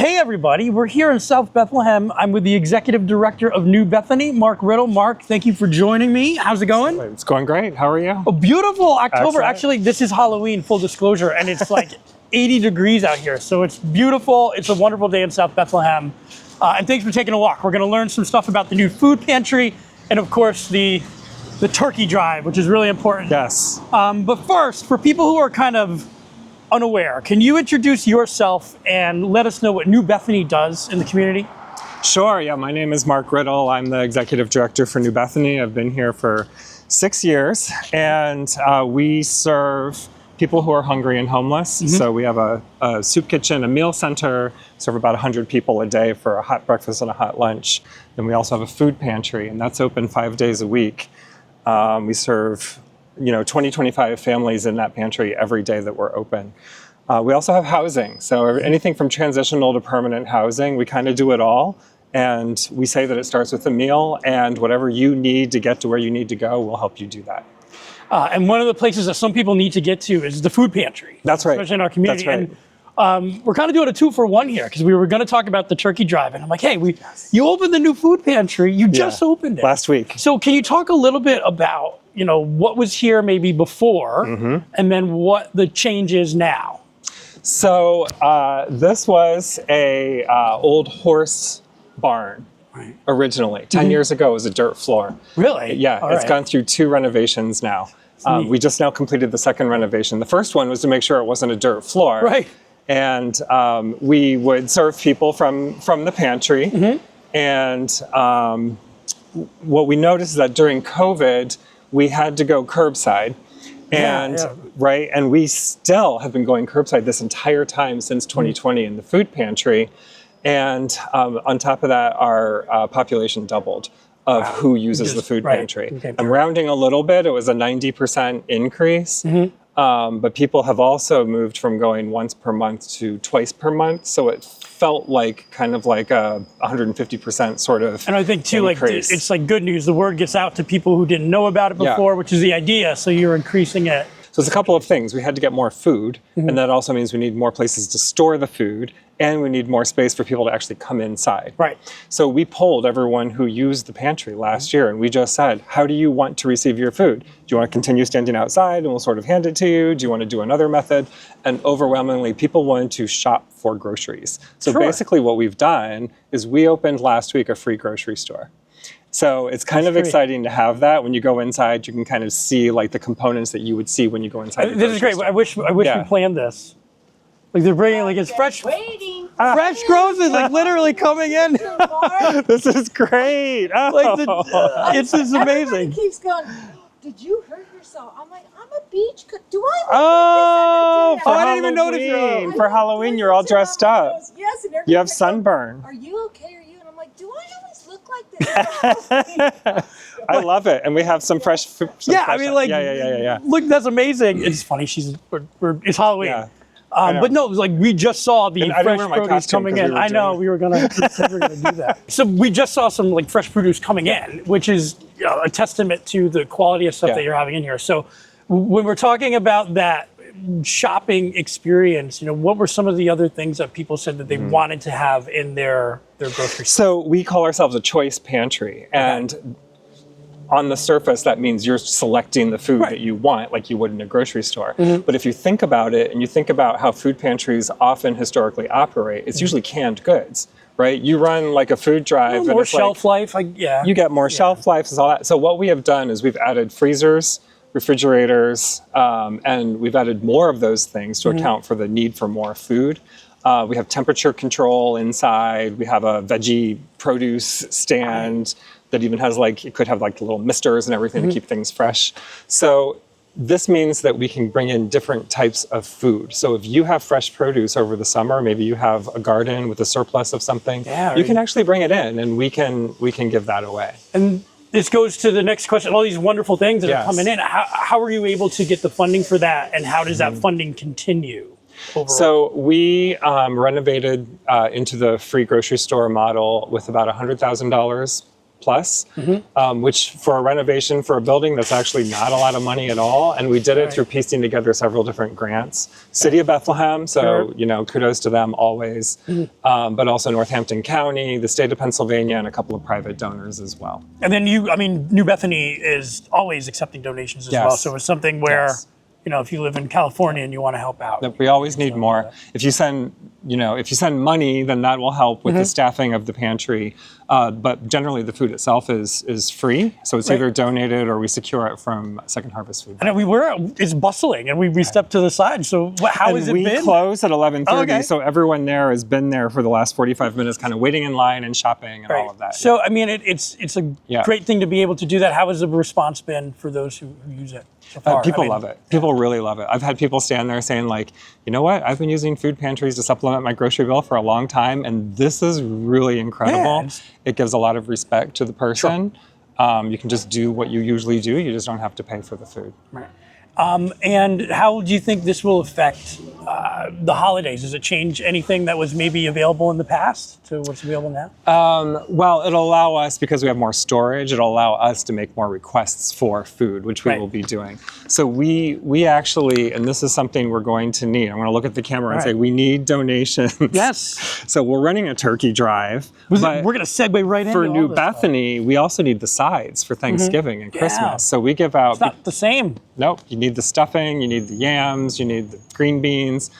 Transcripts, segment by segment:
Hey everybody, we're here in South Bethlehem. I'm with the Executive Director of New Bethany, Marc Rittle. Marc, thank you for joining me. How's it going? It's going great. How are you? Oh, beautiful October. Excellent. Actually, this is Halloween, full disclosure, and it's like 80 degrees out here. So it's beautiful. It's a wonderful day in South Bethlehem. And thanks for taking a walk. We're gonna learn some stuff about the new food pantry and of course the turkey drive, which is really important. Yes. But first, for people who are kind of unaware, can you introduce yourself and let us know what New Bethany does in the community? Sure, yeah, my name is Marc Rittle. I'm the Executive Director for New Bethany. I've been here for 6 years, and we serve people who are hungry and homeless. Mm-hmm. So we have a soup kitchen, a meal center, serve about 100 people a day for a hot breakfast and a hot lunch. Then we also have a food pantry, and that's open 5 days a week. We serve 20, 25 families in that pantry every day that we're open. We also have housing. So anything from transitional to permanent housing, we kind of do it all. And we say that it starts with a meal, and whatever you need to get to where you need to go, we'll help you do that. And one of the places that some people need to get to is the food pantry. That's right. Especially in our community. That's right. And we're kind of doing a 2-for-1 here because we were going to talk about the turkey drive. And I'm like, hey, you opened the new food pantry. You just opened it. Last week. So can you talk a little bit about what was here maybe before, and then what the change is now? So this was a old horse barn originally. 10 years ago, it was a dirt floor. Really? Yeah, All it's right. gone through 2 renovations now. We just now completed the 2nd renovation. The first one was to make sure it wasn't a dirt floor. Right. And we would serve people from the pantry. And what we noticed is that during COVID, we had to go curbside. And right, and we still have been going curbside this entire time since 2020 in the food pantry. And on top of that, our population doubled of who uses the food pantry. Okay. I'm rounding a little bit. It was a 90% increase. But people have also moved from going once per month to twice per month. So it felt like kind of like a 150% sort of And I think too, increase. it's like good news. The word gets out to people who didn't know about it before, which is the idea. So you're increasing it. So it's a couple of things. We had to get more food, and that also means we need more places to store the food, and we need more space for people to actually come inside. Right. So we polled everyone who used the pantry last year, and we just said, how do you want to receive your food? Do you want to continue standing outside and we'll sort of hand it to you? Do you want to do another method? And overwhelmingly, people wanted to shop for groceries. So basically what we've done is we opened last week a free grocery store. So it's kind of exciting to have that. When you go inside, you can kind of see like the components that you would see when you go inside. This is great. Store. I wish we planned this. Like they're bringing it's fresh groceries, like literally coming in. This is great. It's just amazing. Everybody keeps going, did you hurt yourself? I'm like, I'm a beach. Do I look like this every day? For I didn't even notice Halloween. For Halloween, you're all dressed up. Yes, and You have everybody's like, sunburn. are you okay? Are you? And I'm like, do I always look like this? I love it. And we have some fresh food. I mean, like, yeah. look, that's amazing. It's funny. It's Halloween. Yeah. But no, like we just saw the And I didn't fresh wear my produce costume coming 'cause in. we were I know doing- we were gonna do that. So we just saw some like fresh produce coming in, which is a testament to the quality of stuff that you're having in here. So when we're talking about that shopping experience, what were some of the other things that people said that they wanted to have in their grocery store? So we call ourselves a choice pantry. And on the surface, that means you're selecting the food that you want, like you would in a grocery store. But if you think about it, and you think about how food pantries often historically operate, it's usually canned goods, right? You run like a food drive, and More it's shelf life, you get more shelf life and all that. So what we have done is we've added freezers, refrigerators, and we've added more of those things to account for the need for more food. We have temperature control inside. We have a veggie produce stand that even has it could have like little misters and everything to keep things fresh. So this means that we can bring in different types of food. So if you have fresh produce over the summer, maybe you have a garden with a surplus of something, you can actually bring it in, and we can give that away. And this goes to the next question. All these wonderful things that are coming in. How are you able to get the funding for that, and how does that funding continue? Overall? So we renovated into the free grocery store model with about $100,000 plus, which for a renovation for a building, that's actually not a lot of money at all. And we did it through piecing together several different grants. City of Bethlehem, so kudos to them always, but also Northampton County, the state of Pennsylvania, and a couple of private donors as well. And then New Bethany is always accepting donations as well. So it's something where, if you live in California and you want to help out. We always need more. If you send money, then that will help with the staffing of the pantry. But generally the food itself is free. So it's either donated or we secure it from Second Harvest Food. And it's bustling and we stepped to the side. So how has it been? We close at 11:30. So everyone there has been there for the last 45 minutes, kind of waiting in line and shopping and all of that. So, it's a great thing to be able to do that. How has the response been for those who use it so far? People love it. People really love it. I've had people stand there saying like, you know what? I've been using food pantries to supplement my grocery bill for a long time, and this is really incredible. Yeah, it gives a lot of respect to the person. You can just do what you usually do. You just don't have to pay for the food. Right. And how do you think this will affect the holidays? Does it change anything that was maybe available in the past to what's available now? Well, it'll allow us, because we have more storage, it'll allow us to make more requests for food, which we will be doing. So we actually, and this is something we're going to need, I'm going to look at the camera and say, we need donations. Yes. So we're running a turkey drive. But we're going to segue right into for New Bethany, we also need the sides for Thanksgiving and Christmas. So we give out... It's not the same. Nope. You need the stuffing, you need the yams, you need the green beans.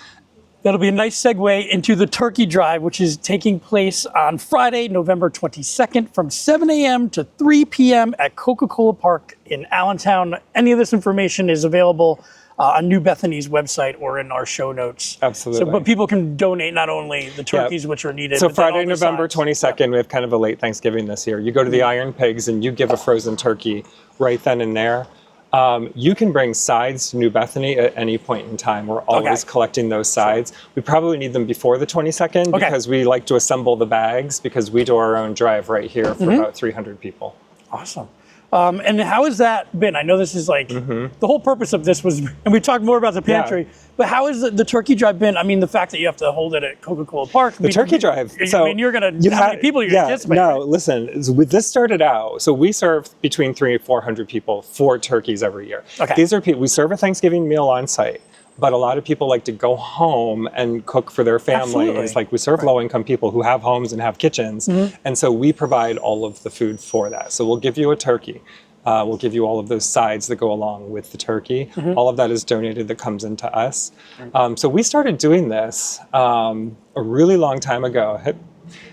That'll be a nice segue into the turkey drive, which is taking place on Friday, November 22nd from 7 a.m. to 3 p.m. at Coca-Cola Park in Allentown. Any of this information is available on New Bethany's website or in our show notes. Absolutely. So, but people can donate not only the turkeys, which are needed. So but Friday, November 22nd, we have kind of a late Thanksgiving this year. You go to the Iron Pigs and you give a frozen turkey right then and there. You can bring sides to New Bethany at any point in time. We're always collecting those sides. We probably need them before the 22nd because we like to assemble the bags because we do our own drive right here for about 300 people. Awesome. And how has that been? I know this is like the whole purpose of this was, and we talked more about the pantry, but how has the turkey drive been? I mean, the fact that you have to hold it at Coca-Cola Park. The turkey drive. So, I mean, you're going to, how many people you're going to anticipate? No, listen, this started out, so we serve between 300 and 400 people 4 turkeys every year. These are people, we serve a Thanksgiving meal on site. But a lot of people like to go home and cook for their families. Like we serve low-income people who have homes and have kitchens. And so we provide all of the food for that. So we'll give you a turkey. We'll give you all of those sides that go along with the turkey. All of that is donated that comes into us. So we started doing this a really long time ago.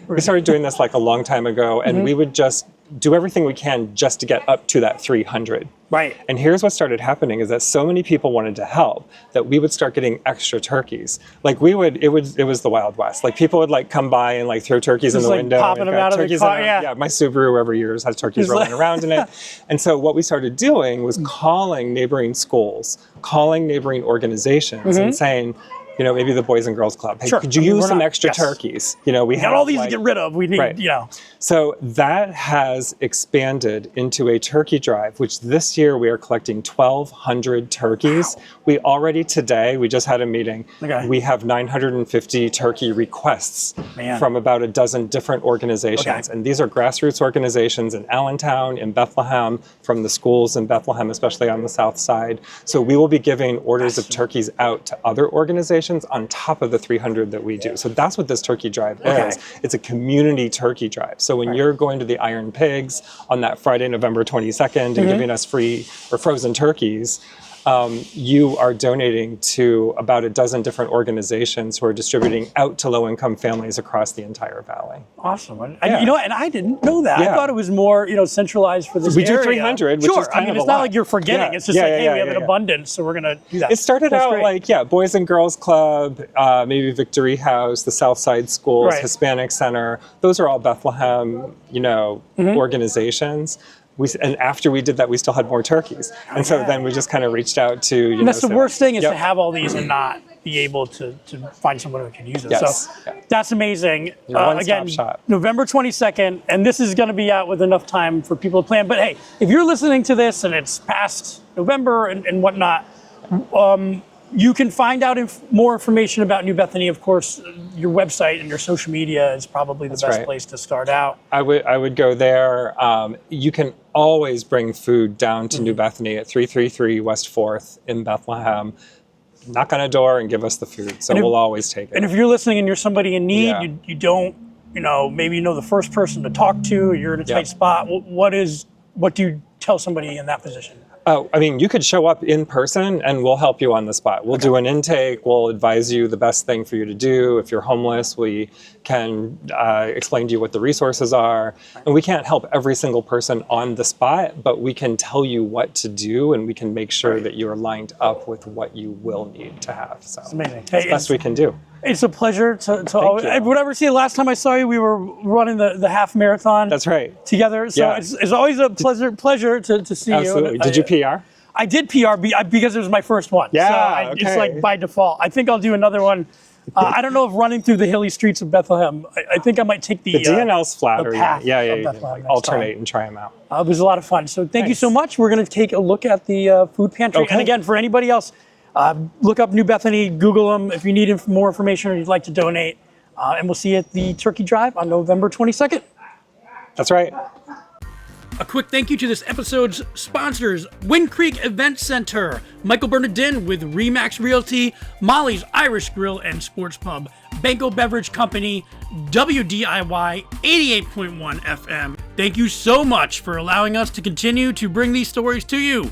We started doing this like a long time ago, and we would just do everything we can just to get up to that 300. Right. And here's what started happening is that so many people wanted to help that we would start getting extra turkeys. Like it was the Wild West. Like people would like come by and like throw turkeys in the window. Popping them out of the car. Yeah, my Subaru every year has turkeys rolling around in it. And so what we started doing was calling neighboring schools, calling neighboring organizations and saying, maybe the Boys and Girls Club. Hey, could you use some extra turkeys? We got all these to get rid of. We need, So that has expanded into a turkey drive, which this year we are collecting 1,200 turkeys. Wow. We already today, we just had a meeting. We have 950 turkey requests from about a dozen different organizations. And these are grassroots organizations in Allentown, in Bethlehem, from the schools in Bethlehem, especially on the south side. So we will be giving orders of turkeys out to other organizations on top of the 300 that we do. So that's what this turkey drive is. It's a community turkey drive. So when you're going to the Iron Pigs on that Friday, November 22nd and giving us free or frozen turkeys, you are donating to about a dozen different organizations who are distributing out to low-income families across the entire valley. Awesome. And I didn't know that. I thought it was more, centralized for this area. We do 300, which is kind of it's not like you're forgetting. It's just hey, we have an abundance, so we're going to do that. It started out like, Boys and Girls Club, maybe Victory House, the Southside Schools, Hispanic Center. Those are all Bethlehem, organizations. And after we did that, we still had more turkeys. And so then we just kind of reached out to, And that's the worst thing is to have all these and not be able to find someone who can use it. So that's amazing. Again, shop. November 22nd, and this is going to be out with enough time for people to plan. But hey, if you're listening to this and it's past November and whatnot, You can find out more information about New Bethany. Of course, your website and your social media is probably the best place to start out. I would go there. You can always bring food down to New Bethany at 333 West 4th in Bethlehem. Knock on a door and give us the food. So we'll always take it. And if you're listening and you're somebody in need, you don't, maybe the first person to talk to, you're in a tight spot. What do you tell somebody in that position? Oh, I mean, you could show up in person and we'll help you on the spot. We'll do an intake. We'll advise you the best thing for you to do. If you're homeless, we can explain to you what the resources are. And we can't help every single person on the spot, but we can tell you what to do and we can make sure that you're lined up with what you will need to have. So it's amazing. It's the best we can do. It's a pleasure to always, whatever. See, the last time I saw you, we were running the half marathon. That's right. Together. So it's always a pleasure to see you. Absolutely. Did you PR? I did PR because it was my first one. Yeah. So it's like by default. I think I'll do another one. I don't know if running through the hilly streets of Bethlehem. I think I might take the DNL's flat. Yeah. Alternate and try them out. It was a lot of fun. So thank you so much. We're going to take a look at the food pantry. Okay. And again, for anybody else, look up New Bethany, Google them if you need more information or you'd like to donate. And we'll see you at the Turkey Drive on November 22nd. That's right. A quick thank you to this episode's sponsors, Wind Creek Event Center, Michael Bernardin with Remax Realty, Molly's Irish Grill and Sports Pub, Banco Beverage Company, WDIY 88.1 FM. Thank you so much for allowing us to continue to bring these stories to you.